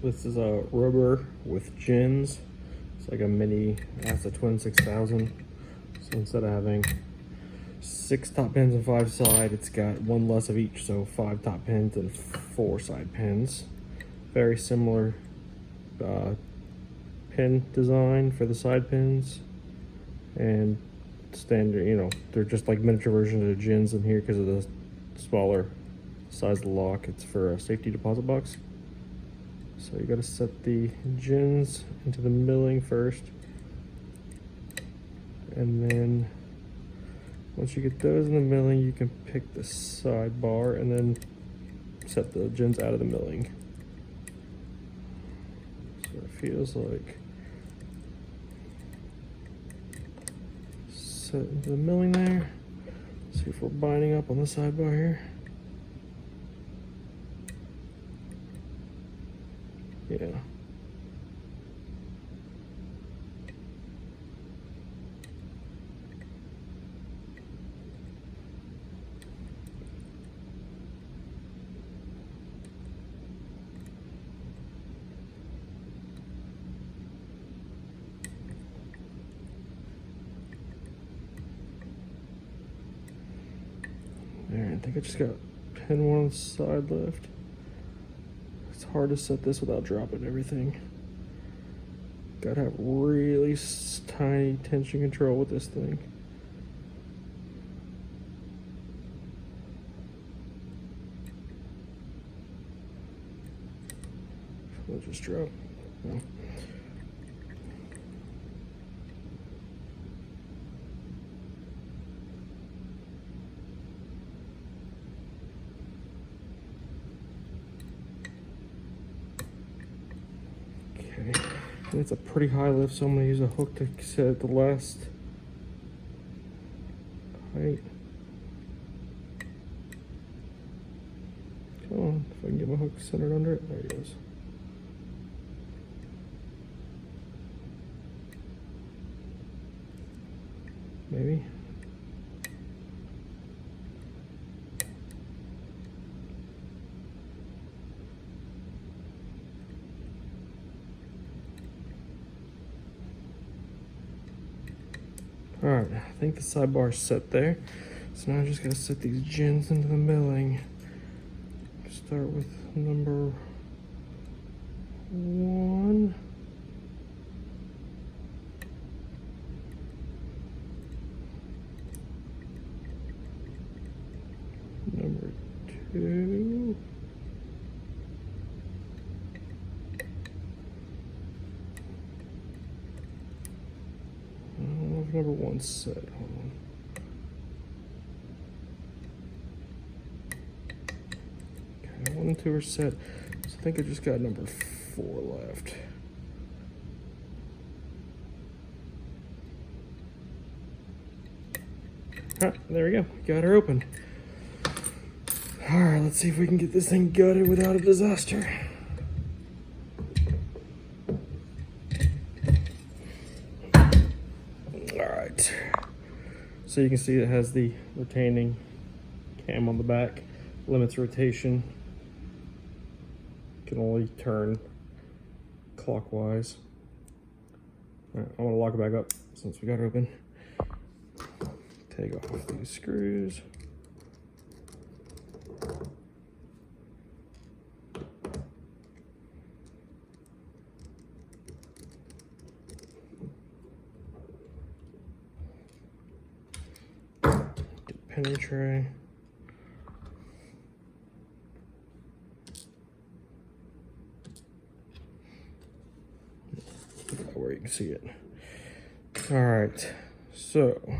This is a Robur with gins. It's like a mini Assa Twin 6000. So instead of having 6 top pins and 5 side, it's got 1 less of each, so 5 top pins and 4 side pins. Very similar pin design for the side pins, and standard, you know, they're just like miniature versions of the gins in here because of the smaller size of the lock. It's for a safety deposit box. So you got to set the gins into the milling first, and then once you get those in the milling, you can pick the side bar and then set the gins out of the milling. So it feels like set into the milling there. See if we're binding up on the side bar here. Yeah. There, I think I just got pin 1 on the side left. It's hard to set this without dropping everything. Gotta have really tiny tension control with this thing. We'll just drop. No. Okay, and it's a pretty high lift, so I'm gonna use a hook to set the last height. Come on, if I can get my hook centered under it. There it goes. Maybe. All right, I think the sidebar's set there. So now I just gotta set these gins into the milling. Start with number 1. Number 2. I don't know if number 1's set. Hold on. Okay, 1 and 2 are set. So I think I just got number 4 left. Ah, there we go. Got her open. All right, let's see if we can get this thing gutted without a disaster. All right. So you can see it has the retaining cam on the back, limits rotation. Can only turn clockwise. All right, I'm gonna lock it back up since we got it open. Take off these screws. Get penny tray. Where you can see it. All right, so let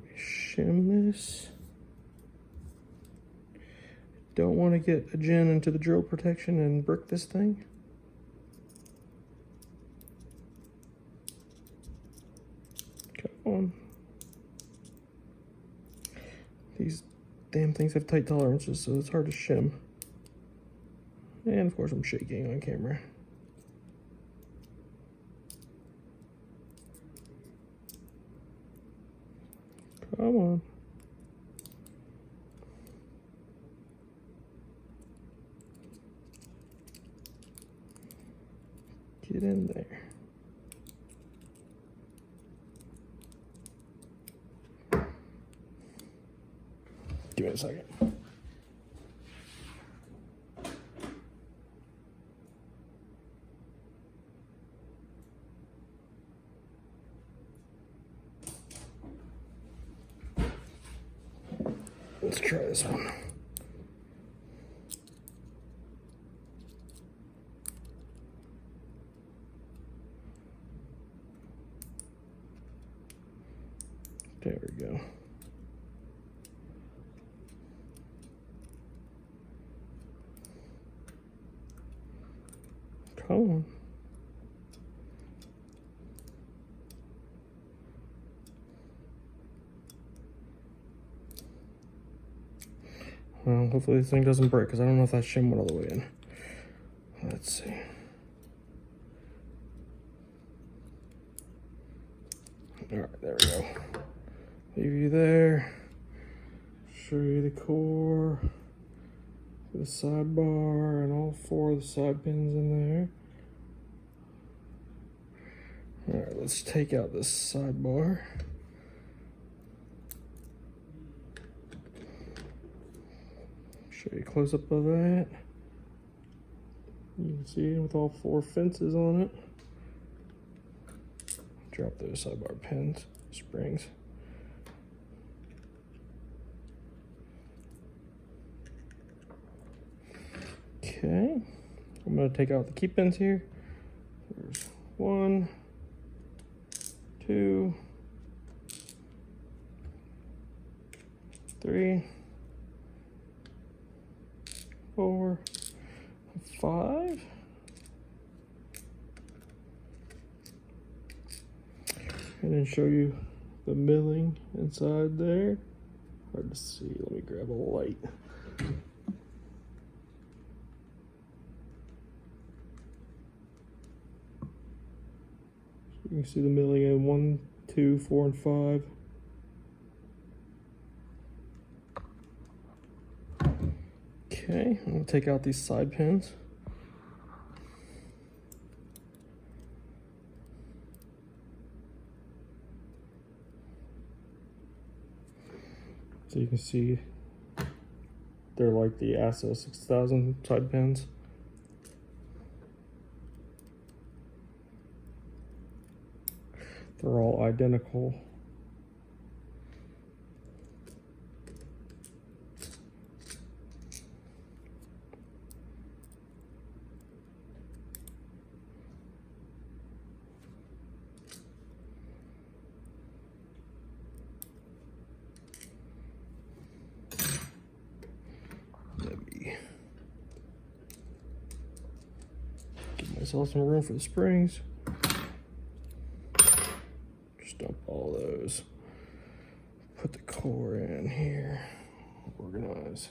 me shim this. Don't want to get a gin into the drill protection and brick this thing. Come on. These damn things have tight tolerances, so it's hard to shim. And of course I'm shaking on camera. Come on. Get in there. Give me a second. Let's try this one. There we go. Come on. Well, hopefully this thing doesn't break, because I don't know if that shim went all the way in. Let's see. All right, there we go. Leave you there. Show you the core, the sidebar, and all 4 of the side pins in there. All right, let's take out this sidebar. Show you a close up of that. You can see it with all 4 fences on it. Drop those sidebar pins, springs. Okay, I'm going to take out the key pins here. There's 1, 2, 3, 4, 5. And then show you the milling inside there. Hard to see. Let me grab a light. You can see the milling in 1, 2, 4, and 5. Okay, I'm going to take out these side pins. So you can see they're like the Assa 6000 side pins. They're all identical. Let me give myself some room for the springs. Dump all those. Put the core in here. Organize.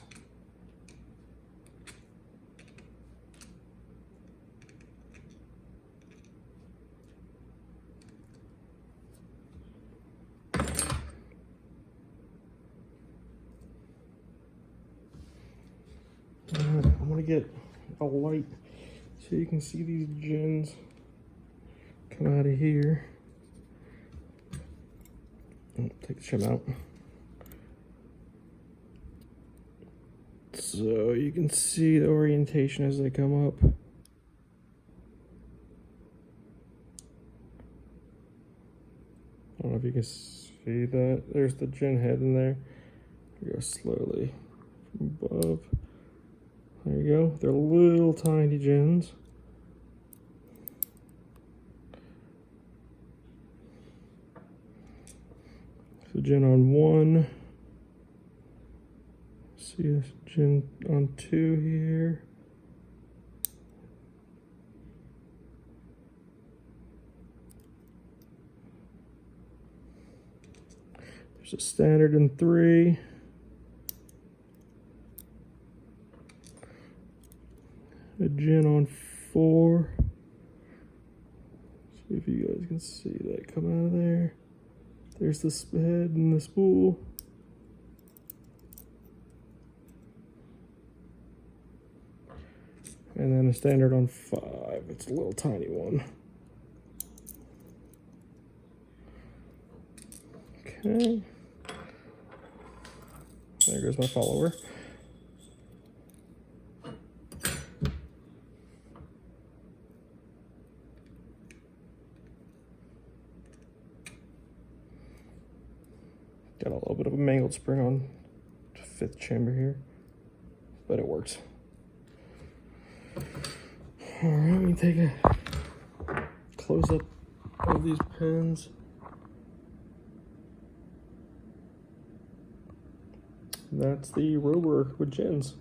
I'm gonna get a light so you can see these gins come out of here. Take the shim out. So you can see the orientation as they come up. I don't know if you can see that. There's the gin head in there. Go slowly from above. There you go. They're little tiny gins. So gin on 1. See this gin on 2 here. There's a standard in 3. A gin on 4. See if you guys can see that come out of there. There's the head and the spool. And then a standard on 5. It's a little tiny one. Okay. There goes my follower. Got a little bit of a mangled spring on the 5th chamber here, but it works. All right, let me take a close up of these pins. That's the Robur with gins.